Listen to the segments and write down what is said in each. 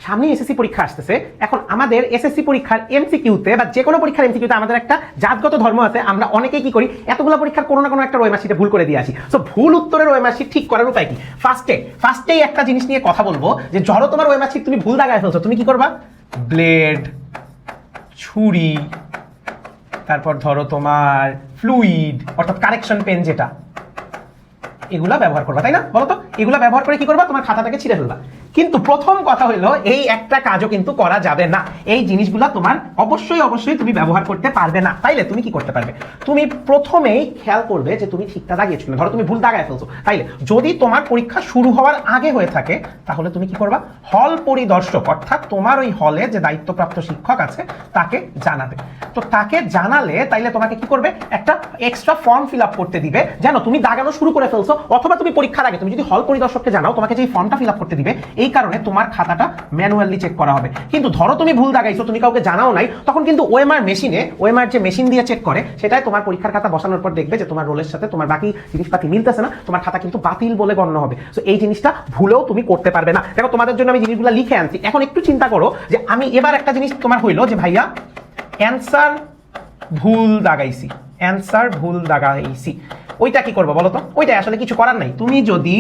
সামনে এসএসসি পরীক্ষা আসতেছে। এখন আমাদের এসএসসি পরীক্ষার এমসিকিউতে বা যে কোনো পরীক্ষার এমসিকিউতে আমাদের একটা জাতগত ধর্ম আছে, আমরা অনেকেই কি করি, এতগুলো পরীক্ষার কোনো না কোনো একটা রোয় মার্কশিটে ভুল করে দিয়ে আসি। সো ভুল উত্তরের রোয় মার্কশিট ঠিক করার উপায় কি? ফার্স্টেই একটা জিনিস নিয়ে কথা বলবো যে ধরো তোমার রোয় মার্কশিট তুমি ভুল দাগায় ফেলছো, তুমি কি করবা? ব্লেড, ছুরি, তারপর ধরো তোমার ফ্লুইড অর্থাৎ কারেকশন পেন যেটা, এগুলা ব্যবহার করবা, তাই না? বলো তো, এগুলা ব্যবহার করে কি করবা? তোমার খাতাটাকে ছিঁড়ে ফেলবা। কিন্তু প্রথম কথা হলো এই একটা কাজও কিন্তু করা যাবে না। এই জিনিসগুলা তোমার অবশ্যই তুমি ব্যবহার করতে পারবে না। তাইলে তুমি কি করতে পারবে? তুমি প্রথমেই খেয়াল করবে যে তুমি ঠিকটা দাগিয়েছো কিনা। ধরো তুমি ভুল দাগায় ফেলছো, তাইলে যদি তোমার পরীক্ষা শুরু হওয়ার আগে হয়ে থাকে তাহলে তুমি কি করবা? হল পরিদর্শক অর্থাৎ তোমার ওই হলে যে দায়িত্বপ্রাপ্ত শিক্ষক আছে তাকে জানাবে। তো তাকে জানালে তাইলে তোমাকে কি করবে? একটা এক্সট্রা ফর্ম ফিল আপ করতে দিবে, জানো তুমি দাগানো শুরু করে ফেলছো, অথবা তুমি পরীক্ষার আগে তুমি যদি হল পরিদর্শককে জানাও তোমাকে যে ফর্মটা ফিল আপ করতে দিবে, এই কারণে তোমার খাতাটা ম্যানুয়ালি চেক করা হবে। কিন্তু ধরো তুমি ভুল দাগাইছো, তুমি কাউকে জানাও নাই, তখন কিন্তু ওএমআর যে মেশিন দিয়ে চেক করে সেটাই তোমার পরীক্ষার খাতা বসানোর পর দেখবে যে তোমার রোলের সাথে তোমার বাকি জিনিসপাতি মিলতেছে না, তোমার খাতা কিন্তু বাতিল বলে গণ্য হবে। সো এই জিনিসটা ভুলেও তুমি করতে পারবে না। দেখো তোমাদের জন্য আমি জিনিসগুলো লিখে আনছি। এখন একটু চিন্তা করো যে আমি এবার একটা জিনিস তোমার হইলো যে ভাইয়া অ্যান্সার ভুল দাগাইছি, ওইটা কি করবো বলো তো? ওইটা আসলে কিছু করার নাই। তুমি যদি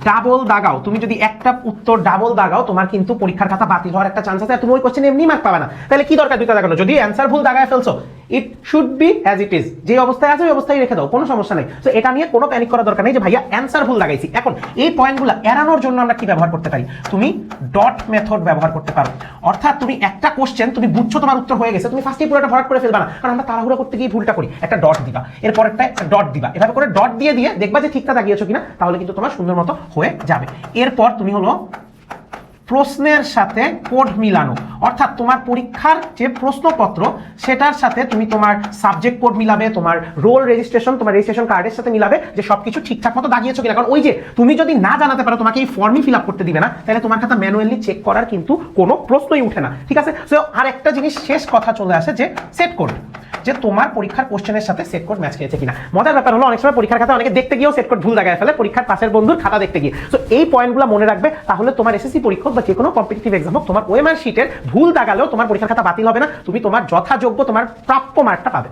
ডাবল দাগাও, তুমি যদি একটা উত্তর ডাবল দাগাও, তোমার কিন্তু পরীক্ষার খাতা বাতিল হওয়ার একটা চান্স আছে, আর তুমি ওই কোশ্চেনে এমনি মার্ক পাবে না। তাহলে কি দরকার দুইটা দাগানো? যদি অ্যান্সার ভুল দাগায় ফেলছো, it should be as it is, যে অবস্থায় আছে ওই অবস্থায় রেখে দাও, কোনো সমস্যা নেই। তো এটা নিয়ে কোনো প্যানিক করার দরকার নেই যে ভাইয়া অ্যান্সার ভুল দাগাইছি। এখন এই পয়েন্টগুলো এড়ানোর জন্য আমরা কি ব্যবহার করতে পারি? তুমি ডট মেথড ব্যবহার করতে পারো। অর্থাৎ তুমি একটা কোশ্চেন তুমি বুঝছো তোমার উত্তর হয়ে গেছে, তুমি ফার্স্টেই পুরোটা ভরাট করে ফেলবা না, কারণ আমরা তাড়াহুড়া করতে গিয়ে ভুলটা করি। একটা ডট দিবা, এরপর একটা ডট দিবা, এভাবে করে ডট দিয়ে দেখবা যে ঠিকঠাক দাগিয়েছো কিনা, তাহলে কিন্তু তোমার সুন্দর মতো হয়ে যাবে। এরপর তুমি হলো প্রশ্নের সাথে কোড মিলানো, অর্থাৎ তোমার পরীক্ষার যে প্রশ্নপত্র সেটার সাথে তুমি তোমার সাবজেক্ট কোড মিলাবে, তোমার রোল রেজিস্ট্রেশন তোমার রেজিস্ট্রেশন কার্ডের সাথে মিলাবে যে সবকিছু ঠিকঠাক মতো দাগিয়েছো কিনা। কারণ ওই যে তুমি যদি না জানাতে পারো, তোমাকে এই ফর্মই ফিল আপ করতে দিবে না, তাহলে তোমার খাতা ম্যানুয়ালি চেক করার কিন্তু কোনো প্রশ্নই উঠে না। ঠিক আছে? সো আর একটা জিনিস শেষ কথা চলে আসে যে সেট কোড, যে তোমার পরীক্ষার কোশ্চেনের সাথে সেট কোড ম্যাচ খেয়েছে কিনা। মজার ব্যাপার হলো অনেক সময় পরীক্ষার খাতা অনেকে দেখতে গিয়েও সেট কোড ভুল দাগায় ফেলে, পরীক্ষার পাশের বন্ধুর খাতা দেখতে গিয়ে। সো এই পয়েন্টগুলো মনে রাখবে, তাহলে তোমার এসএসসি পরীক্ষক বা যে কোনো কম্পিটিটিভ এক্সাম হোক, তোমার ওএমআর শিটের ভুল দাগালেও তোমার পরীক্ষার খাতা বাতিল হবে না, তুমি তোমার যথাযোগ্য তোমার প্রাপ্য মার্কটা পাবে।